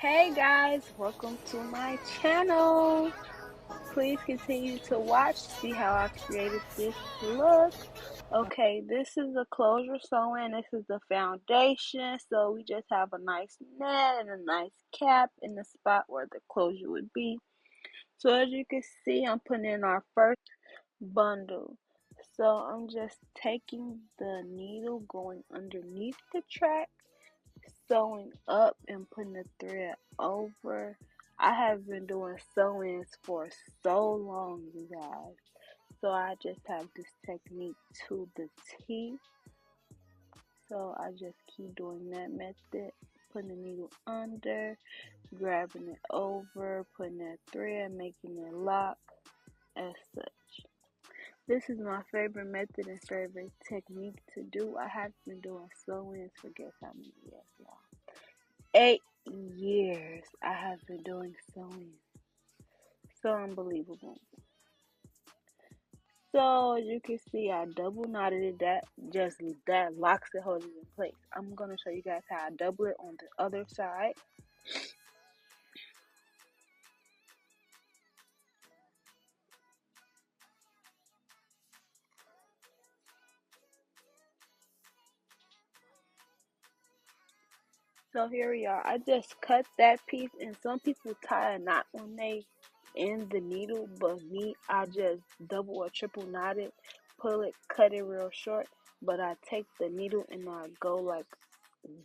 Hey guys, welcome to my channel. Please continue to watch, see how I created this look. Okay, this is the closure sewing. This is the foundation. So we just have a nice net and a nice cap in the spot where the closure would be. So as you can see, I'm putting in our first bundle. So I'm just taking the needle, going underneath the track, sewing up and putting the thread over. I have been doing sew-ins for so long, you guys. So I just have this technique to the T. So I just keep doing that method, putting the needle under, grabbing it over, putting that thread, making it lock as such. This is my favorite method and favorite technique to do. I have been doing sew-ins for guess how many years, y'all? 8 years I have been doing sewing. So unbelievable. So as you can see, I double knotted it. That locks it, holds it in place. I'm gonna show you guys how I double it on the other side. So here we are. I just cut that piece, and some people tie a knot when they end the needle, but me, I just double or triple knot it, pull it, cut it real short. But I take the needle and I go like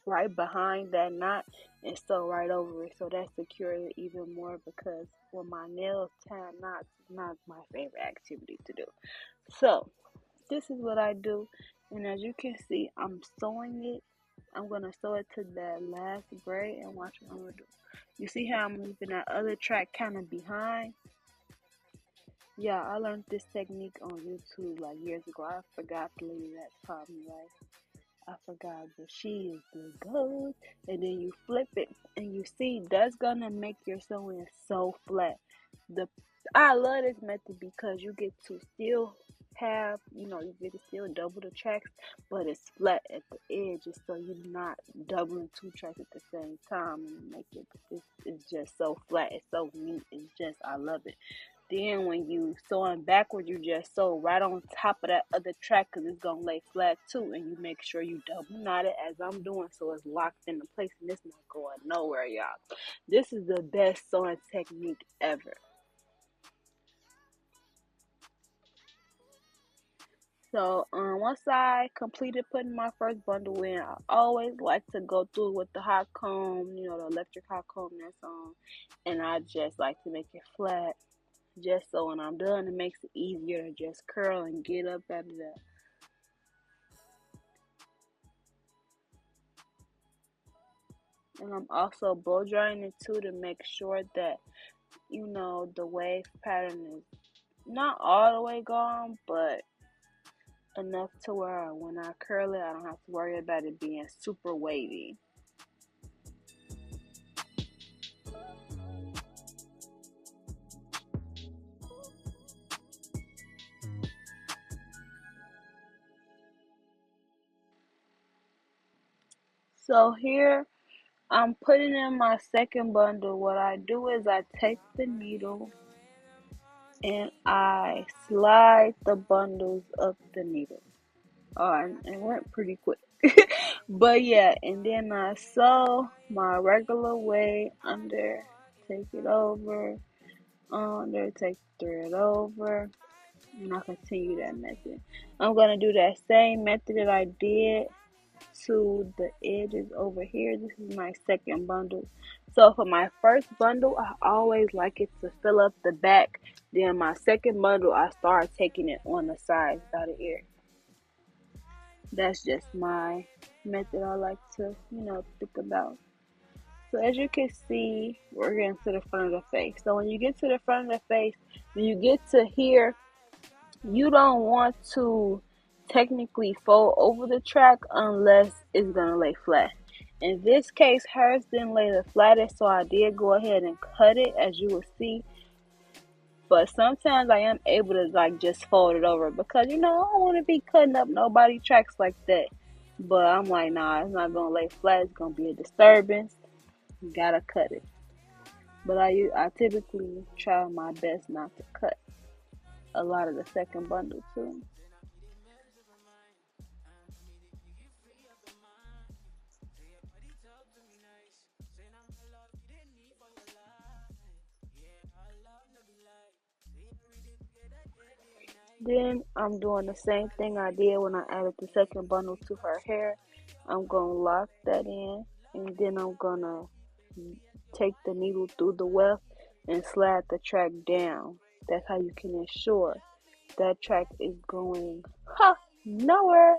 right behind that knot and sew right over it, so that secures it even more, because with my nails, tying knots is not my favorite activity to do. So this is what I do, and as you can see, I'm sewing it. I'm gonna sew it to that last braid, and watch what I'm gonna do. You see how I'm leaving that other track kind of behind? Yeah, I learned this technique on YouTube like years ago. I forgot the lady that taught me, right? I forgot, but she is the goat. And then you flip it, and you see that's gonna make your sewing so flat. The I love this method because you get to still have, you get to still double the tracks, but it's flat at the edges, so you're not doubling two tracks at the same time, and make it's just so flat. It's so neat. It's just, I love it. Then when you sewing backwards, you just sew right on top of that other track, because it's going to lay flat too. And you make sure you double knot it as I'm doing, so it's locked into place and it's not going nowhere, y'all. This is the best sewing technique ever. So once I completed putting my first bundle in, I always like to go through with the hot comb, the electric hot comb that's on. And I just like to make it flat, just so when I'm done, it makes it easier to just curl and get up out of that. And I'm also blow drying it too, to make sure that, the wave pattern is not all the way gone, but enough to where when I curl it, I don't have to worry about it being super wavy. So here I'm putting in my second bundle. What I do is I take the needle and I slide the bundles up the needle. Oh, and it went pretty quick. But yeah, and then I sew my regular way under, take it over, under, take the thread over, and I continue that method. I'm gonna do that same method that I did to the edges over here. This is my second bundle. So for my first bundle, I always like it to fill up the back. Then my second bundle, I start taking it on the sides by the ear. That's just my method I like to, think about. So as you can see, we're getting to the front of the face. So when you get to the front of the face, when you get to here, you don't want to technically fold over the track unless it's gonna lay flat. In this case, hers didn't lay the flattest, so I did go ahead and cut it, as you will see. But sometimes I am able to just fold it over, because I don't want to be cutting up nobody tracks like that. But I'm like, nah, it's not gonna lay flat. It's gonna be a disturbance. gotta cut it. But I typically try my best not to cut a lot of the second bundle too. Then I'm doing the same thing I did when I added the second bundle to her hair. I'm gonna lock that in, and then I'm gonna take the needle through the weft and slide the track down. That's how you can ensure that track is going nowhere.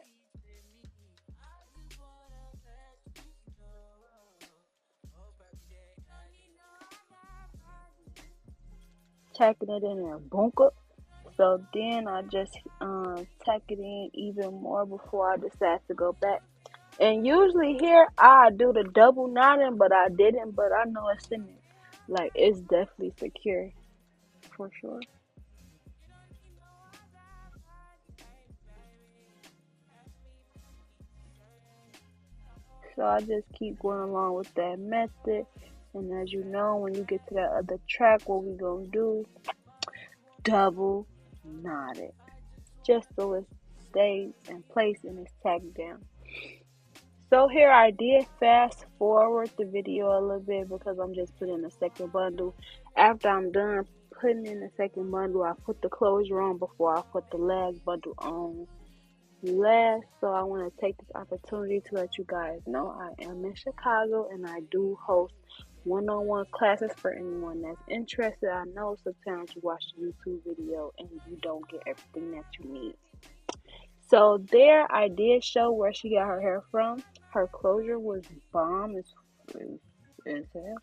Tacking it in there, bunker. So then I just tack it in even more before I decide to go back. And usually here I do the double knotting, but I didn't. But I know it's in it. Like it's definitely secure for sure. So I just keep going along with that method. And as you know, when you get to that other track, what we gonna do? Double knot it, just so it stays in place and it's tacked down. So here I did fast forward the video a little bit because I'm just putting the second bundle. After I'm done putting in the second bundle, I put the closure on before I put the last bundle on last. So I want to take this opportunity to let you guys know I am in Chicago and I do host one-on-one classes for anyone that's interested. I know sometimes you watch the YouTube video and you don't get everything that you need. So there I did show where she got her hair from. Her closure was bomb as hell.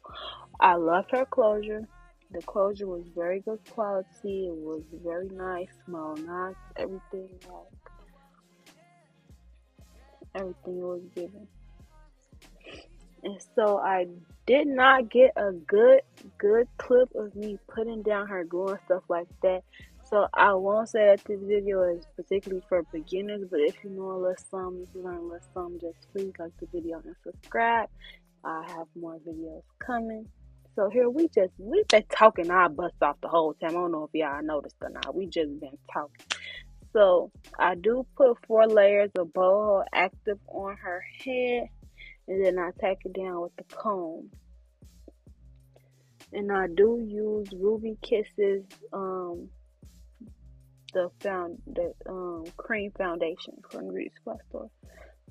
I loved her closure. The closure was very good quality. It was very nice, small knots, everything was given. And so I did not get a good clip of me putting down her glue and stuff like that. So I won't say that this video is particularly for beginners, but if you know a little something, if you learn a little something, just please like the video and subscribe. I have more videos coming. So here we've been talking our butts off the whole time. I don't know if y'all noticed or not. We just been talking. So I do put 4 layers of boho active on her head, and then I tack it down with the comb. And I do use Ruby Kisses, the cream foundation from the Beauty Supply Store,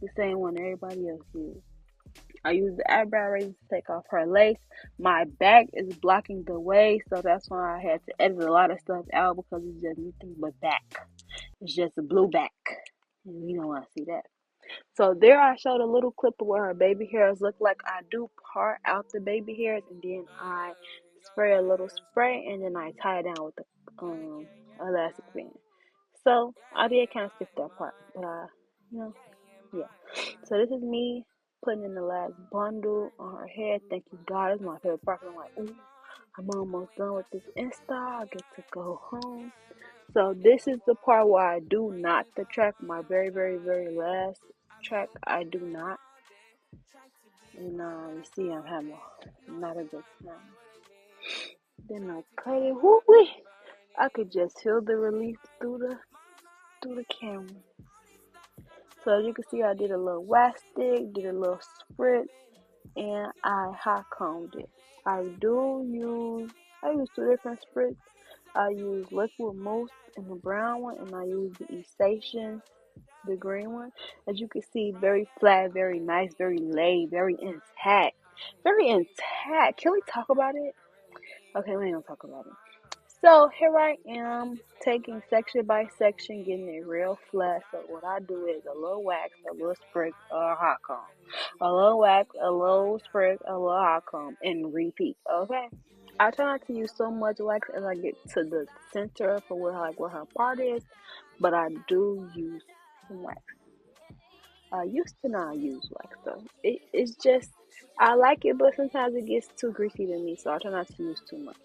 the same one everybody else uses. I use the eyebrow razor to take off her lace. My back is blocking the way, so that's why I had to edit a lot of stuff out because it's just nothing but back. It's just a blue back, and we don't want to see that. So there I showed a little clip of what her baby hairs look like. I do part out the baby hairs and then I spray a little spray and then I tie it down with the elastic band. So I did kind of skip that part, but yeah. So this is me putting in the last bundle on her head. Thank you God, it's my favorite part. I'm like, ooh, I'm almost done with this Instaaaa. I get to go home. So this is the part where I do not the track, my very, very, very last track. I do not. And you see I'm having not a good time. Then I cut it. Woo-wee. I could just feel the relief through the camera. So as you can see, I did a little wax stick, did a little spritz, and I hot combed it. I use 2 different spritz. I use liquid mousse in the brown one, and I use the Essentials, the green one. As you can see, very flat, very nice, very laid, very intact. Very intact. Can we talk about it? Okay, we ain't gonna talk about it. So here I am taking section by section, getting it real flat. So what I do is a little wax, a little sprig, a hot comb. A little wax, a little sprig, a little hot comb, and repeat. Okay. I try not to use so much wax as I get to the center for where her part is, but I do use some wax. I used to not use wax though. It's just I like it, but sometimes it gets too greasy to me, so I try not to use too much.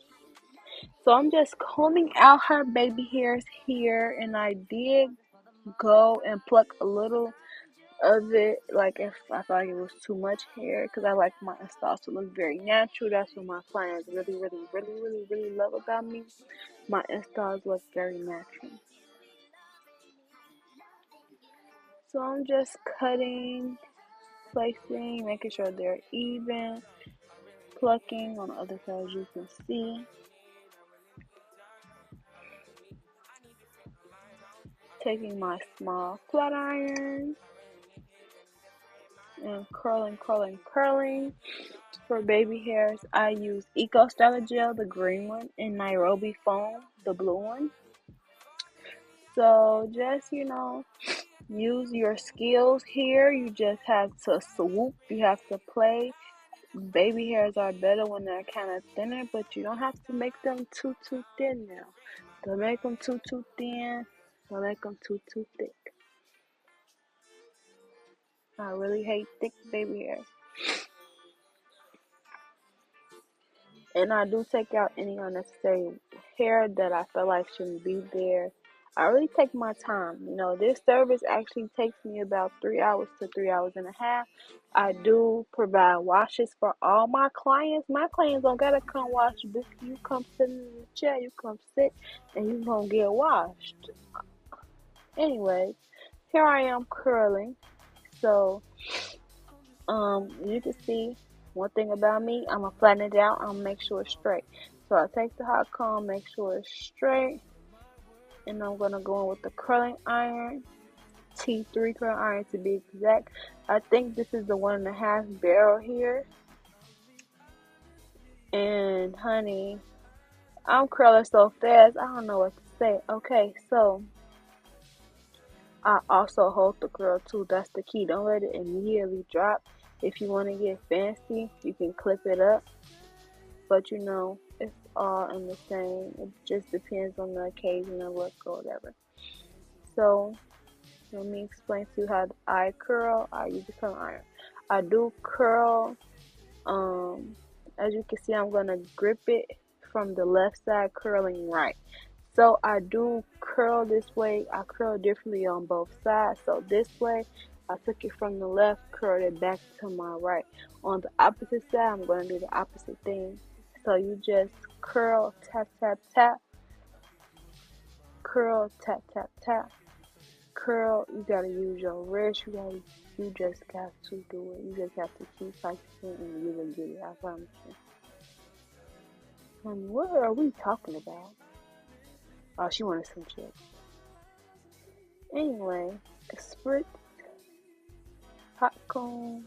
So I'm just combing out her baby hairs here, and I did go and pluck a little of it. Like if I felt like it was too much hair, because I like my styles to look very natural. That's what my clients really love about me. My styles look very natural. So I'm just cutting, placing, making sure they're even, plucking on the other side as you can see. Taking my small flat iron and curling. For baby hairs, I use XOXO gel, the green one, and Nairobi foam, the blue one. So just, use your skills here. You just have to swoop, you have to play. Baby hairs are better when they're kind of thinner, but you don't have to make them too thin now. Don't make them too thin. Don't make them too thick. I really hate thick baby hairs. And I do take out any unnecessary hair that I feel like shouldn't be there. I really take my time. This service actually takes me about 3 hours to 3 hours and a half. I do provide washes for all my clients. My clients don't gotta come wash. You come sit in the chair, you come sit, and you gonna get washed. Anyway, here I am curling. So, you can see one thing about me, I'm gonna flatten it out. I'm gonna make sure it's straight. So I take the hot comb, make sure it's straight, and I'm gonna go in with the curling iron, T3 curling iron to be exact. I think this is the 1.5 barrel here. And honey, I'm curling so fast, I don't know what to say. Okay, so I also hold the curl too. That's the key. Don't let it immediately drop. If you want to get fancy, you can clip it up. But it's all in the same. It just depends on the occasion and look or whatever. So let me explain to you how I curl. I use the curling iron. I do curl. As you can see, I'm gonna grip it from the left side, curling right. So I do curl this way. I curl differently on both sides. So this way, I took it from the left, curled it back to my right. On the opposite side, I'm going to do the opposite thing. So you just curl, tap, tap, tap. Curl, tap, tap, tap. Curl, you gotta use your wrist. You just got to do it. You just have to keep practicing and you will get it. I promise you. What are we talking about? Oh, she wanted some chips. Anyway, spritz, hot comb,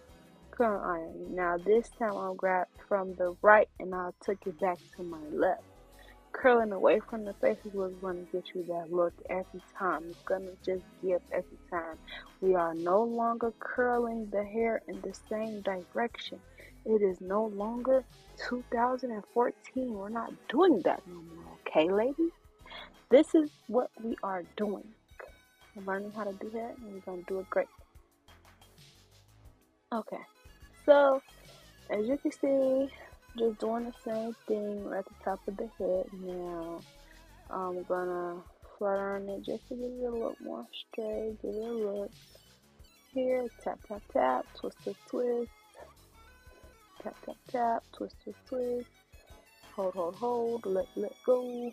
curling iron. Now this time I'll grab from the right and I'll take it back to my left. Curling away from the face is what's going to get you that look every time. It's going to just give every time. We are no longer curling the hair in the same direction. It is no longer 2014. We're not doing that no more, okay, ladies? This is what we are doing. We're learning how to do that, and we're going to do it great. Okay, so as you can see, just doing the same thing at the top of the head. Now I'm gonna flat iron it just to give it a little more straight, give it a look. Here, tap, tap, tap, twist, twist, twist. Tap, tap, tap, twist, twist, twist. Hold, hold, hold, let go.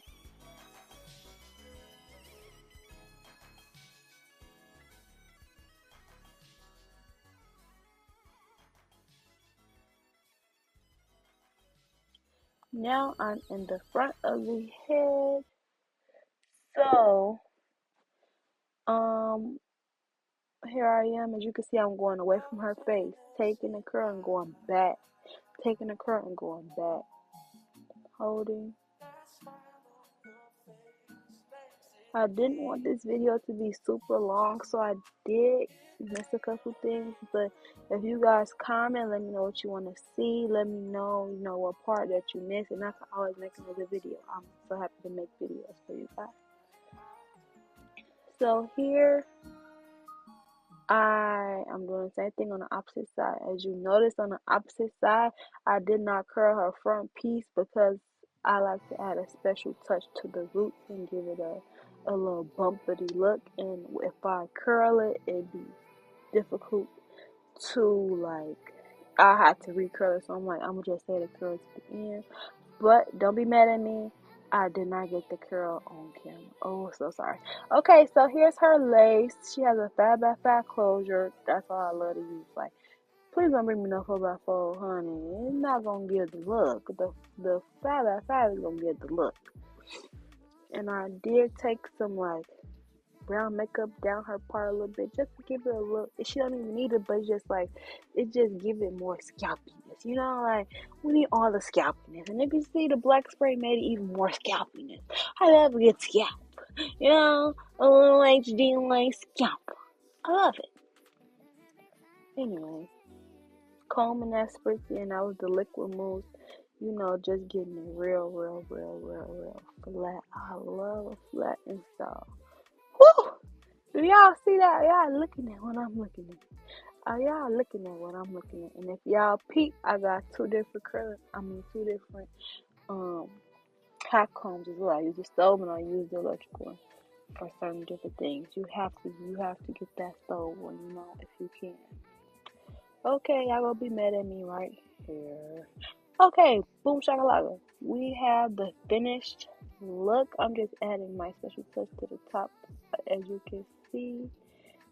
Now I'm in the front of the head. So, here I am. As you can see, I'm going away from her face, taking the curl and going back, taking the curl and going back, holding. I didn't want this video to be super long, so I did miss a couple things, but if you guys comment, let me know what you want to see, let me know, what part that you missed, and I can always make another video. I'm so happy to make videos for you guys. So here, I'm doing the same thing on the opposite side. As you notice on the opposite side, I did not curl her front piece because I like to add a special touch to the roots and give it a little bumpity look. And if I curl it, difficult to like. I had to recurl it, so I'm like, I'm gonna just say the curl to the end. But don't be mad at me. I did not get the curl on camera. Oh, so sorry. Okay, so here's her lace. She has a 5x5 closure. That's all I love to use. Like, please don't bring me no 4x4, honey. It's not gonna give the look. The 5x5 is gonna give the look. And I did take some like brown makeup down her part a little bit just to give it a look. She don't even need it, but it's just like it just give it more scalpiness. You know, like we need all the scalpiness. And if you see the black spray made it even more scalpiness. I love a good scalp. You know, a little HD like scalp. I love it. Anyway, combing that spritzy and that was the liquid mousse. You know, just getting it real flat. I love a flat install. Woo! Do y'all see that? Y'all looking at what I'm looking at. Are y'all looking at what I'm looking at? And if y'all peep, I got two different hot combs as well. I use the stove and I use the electrical one for certain different things. You have to get that stove one, you know, if you can. Okay, y'all gonna be mad at me right here. Okay, boom shakalaka. We have the finished look. I'm just adding my special touch to the top, as you can see.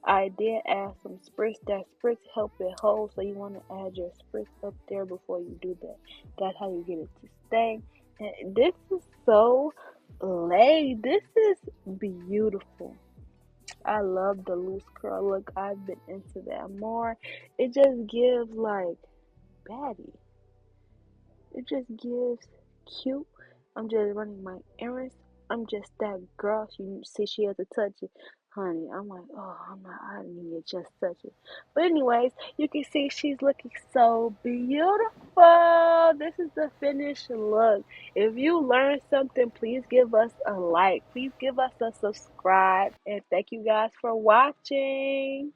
I did add some spritz. That spritz help it hold, so you want to add your spritz up there before you do that. That's how you get it to stay. And this is so laid. This is beautiful. I love the loose curl look. I've been into that more. It just gives like baddie. It just gives cute. I'm just running my errands. I'm just that girl. She see she has to touch it. Honey, I'm like, oh, I need to just touch it. But anyways, you can see she's looking so beautiful. This is the finished look. If you learned something, please give us a like. Please give us a subscribe. And thank you guys for watching.